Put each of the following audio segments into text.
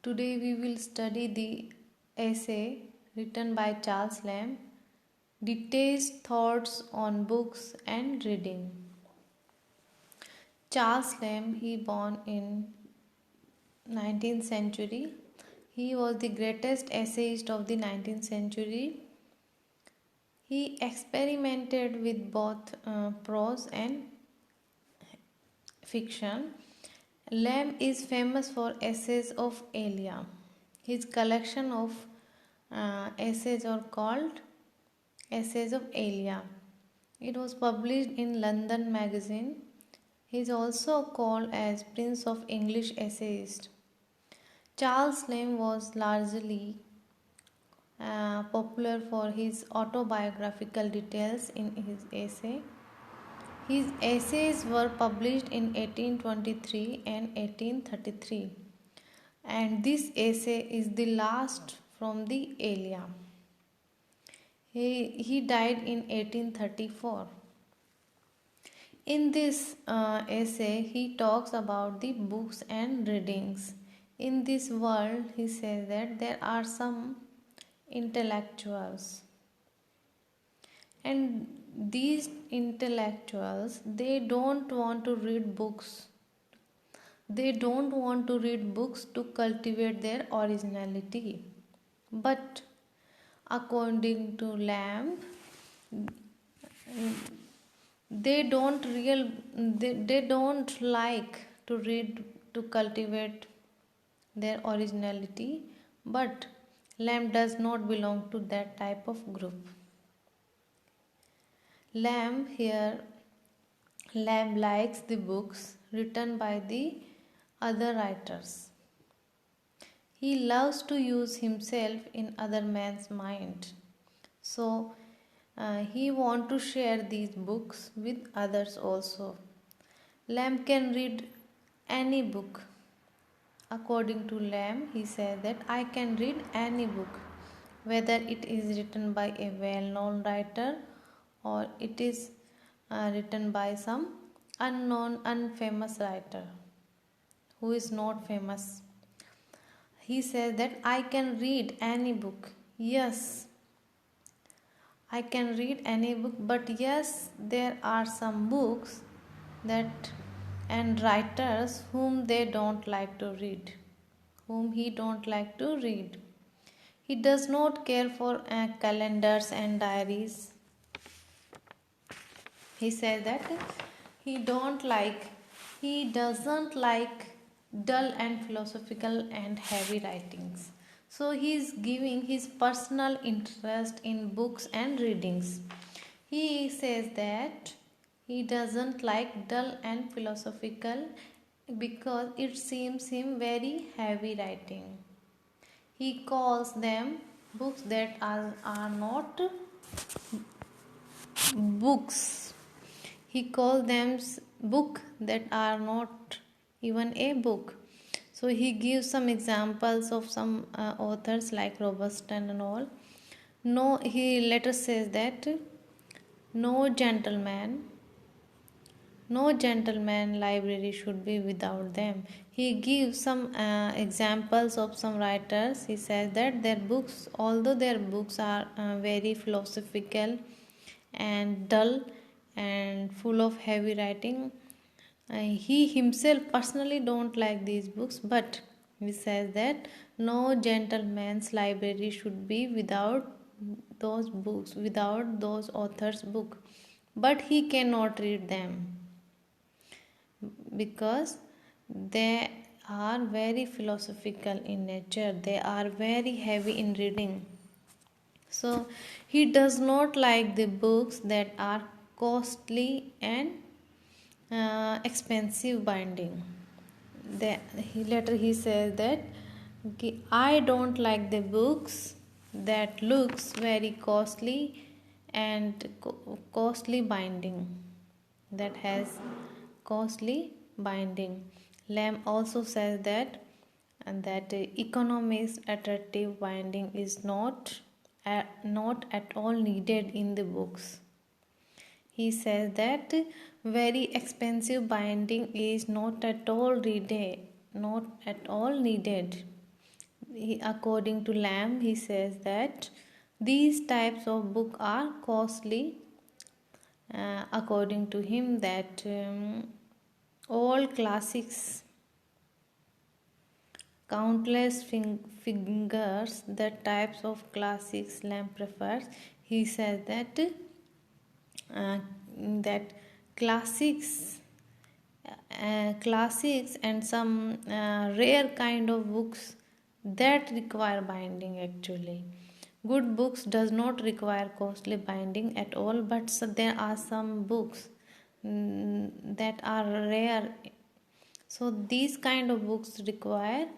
Today we will study the essay written by Charles Lamb, Detached Thoughts on Books and Reading. Charles Lamb, he born in 19th century. He was the greatest essayist of the 19th century. He experimented with both prose and fiction. Lamb is famous for essays of Elia. His collection of essays are called Essays of Elia. It was published in London Magazine. He is also called as Prince of English Essayists. Charles Lamb was largely popular for his autobiographical details in his essay. His essays were published in 1823 and 1833, and this essay is the last from the Elia. He died in 1834. In this essay, he talks about the books and readings. In this world, he says that there are some intellectuals, and these intellectuals, they don't want to read books. They don't want to read books to cultivate their originality. But according to Lamb, they don't like to read to cultivate their originality, but Lamb does not belong to that type of group. Lamb likes the books written by the other writers. He loves to use himself in other man's mind. So he want to share these books with others also. Lamb can read any book. According to Lamb, he said that I can read any book, whether it is written by a well-known writer or it is written by some unknown, unfamous writer who is not famous. He says that I can read any book. Yes, I can read any book, but yes, there are some books that and writers whom they don't like to read, whom he don't like to read. He does not care for calendars and diaries. He said that he doesn't like dull and philosophical and heavy writings. So he is giving his personal interest in books and readings. He says that he doesn't like dull and philosophical because it seems him very heavy writing. He calls them books that are not books. He calls them book that are not even a book. So he gives some examples of some authors like Robusten and all. No, he later says that no gentleman library should be without them. He gives some examples of some writers. He says that their books, although their books are very philosophical and dull and full of heavy writing, he himself personally don't like these books, but he says that no gentleman's library should be without those books, without those authors' book. But he cannot read them because they are very philosophical in nature. They are very heavy in reading. So he does not like the books that are costly and expensive binding. Later he says that I don't like the books that looks very costly and costly binding, that has costly binding. Lamb also says that economics attractive binding is not at all needed in the books. He says that very expensive binding is not at all needed. according to Lamb, he says that these types of book are costly. According to him, that all classics, countless figures, the types of classics Lamb prefers. He says that uh, that classics classics and some rare kind of books that require binding. Actually, good books does not require costly binding at all, but there are some books that are rare, so these kind of books require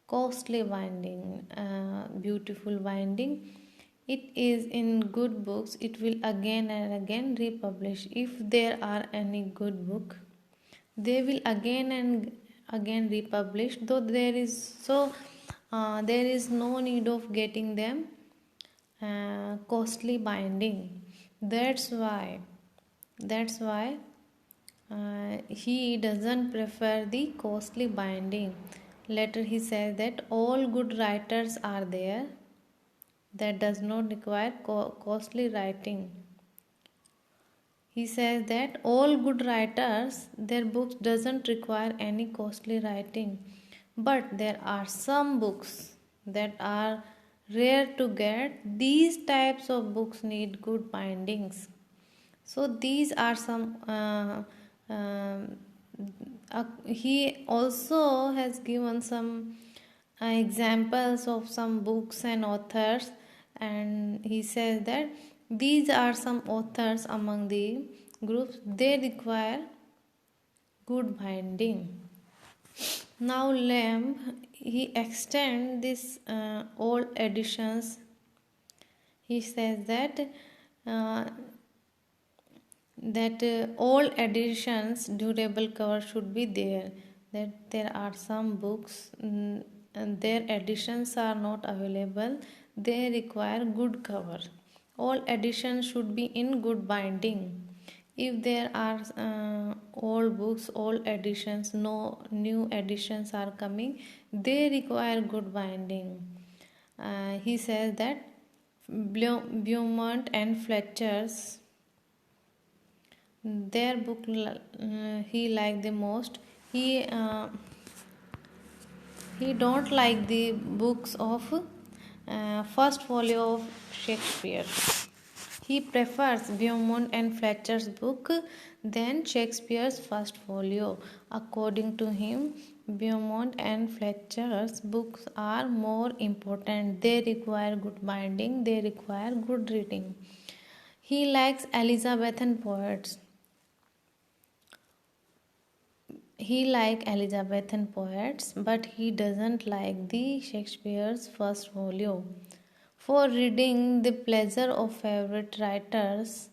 costly binding, beautiful binding. It is in good books, it will again and again republish. If there are any good book, they will again and again republish, though there is no need of getting them costly binding. That's why he doesn't prefer the costly binding. Later he says that all good writers are there that does not require costly writing. He says that all good writers, their books doesn't require any costly writing, but there are some books that are rare to get. These types of books need good bindings. So these are some. He also has given some examples of some books and authors, and he says that these are some authors among the groups, they require good binding. Now Lamb, he extends this old editions. He says that uh, all editions durable cover should be there, that there are some books and their editions are not available, they require good cover. All editions should be in good binding. If there are old books, old editions, no new editions are coming, they require good binding. He says that Beaumont and Fletcher's, their book he liked the most. He don't like the books of first folio of Shakespeare. He prefers Beaumont and Fletcher's book than Shakespeare's first folio. According to him, Beaumont and Fletcher's books are more important. They require good binding, they require good reading. He likes Elizabethan poets. He like Elizabethan poets, but he doesn't like the Shakespeare's first folio. For reading the pleasure of favorite writers,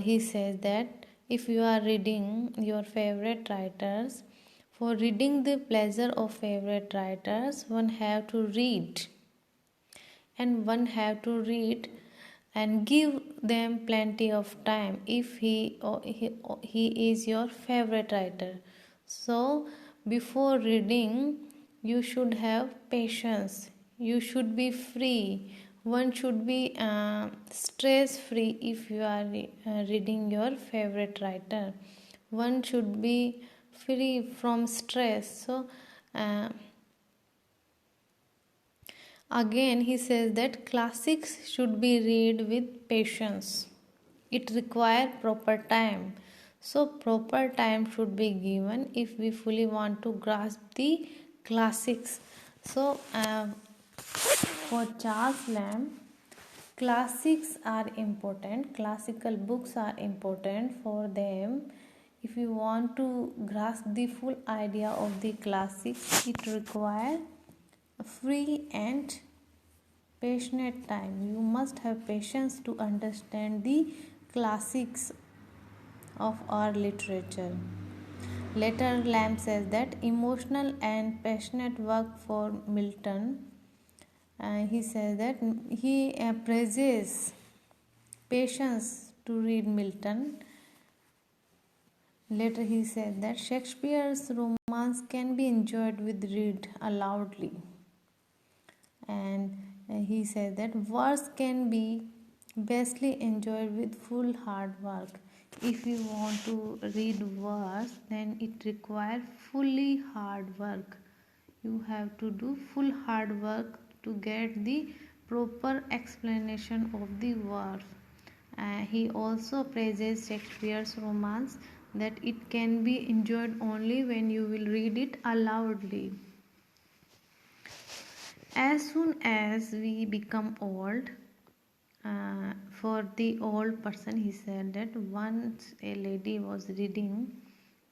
he says that if you are reading your favorite writers, for reading the pleasure of favorite writers, one have to read, and one have to read and give them plenty of time if he is your favorite writer. So before reading, you should have patience, you should be free, one should be stress free. If you are reading your favorite writer, one should be free from stress. So again, he says that classics should be read with patience. It requires proper time. So, proper time should be given if we fully want to grasp the classics. So, for Charles Lamb, classics are important, classical books are important for them. If you want to grasp the full idea of the classics, it requires free and passionate time. You must have patience to understand the classics of our literature. Later, Lamb says that emotional and passionate work for Milton. He says that he praises patience to read Milton. Later, he said that Shakespeare's romance can be enjoyed with read aloudly. And he says that words can be bestly enjoyed with full hard work. If you want to read words, then it requires fully hard work. You have to do full hard work to get the proper explanation of the verse. He also praises Shakespeare's romance that it can be enjoyed only when you will read it aloudly. As soon as we become old, for the old person, he said that once a lady was reading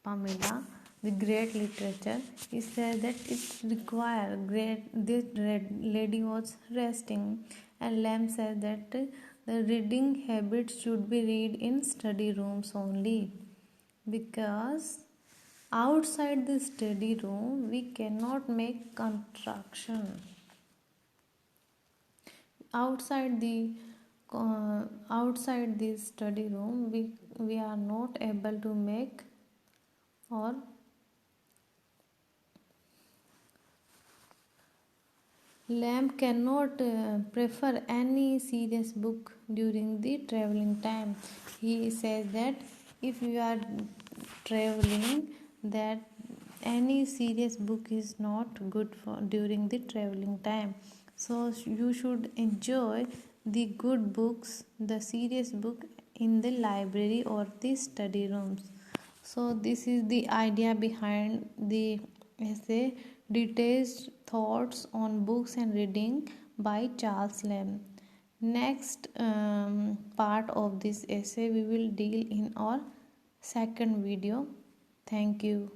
Pamela, the great literature. He said that it required great. This lady was resting, and Lamb said that the reading habit should be read in study rooms only, because outside the study room we cannot make construction. Outside the outside this study room we are not able to make, or Lamb cannot prefer any serious book during the traveling time. He says that if you are traveling, that any serious book is not good for during the traveling time. So you should enjoy the good books, the serious book in the library or the study rooms. So this is the idea behind the essay Detached Thoughts on Books and Reading by Charles Lamb. Next part of this essay we will deal in our second video. Thank you.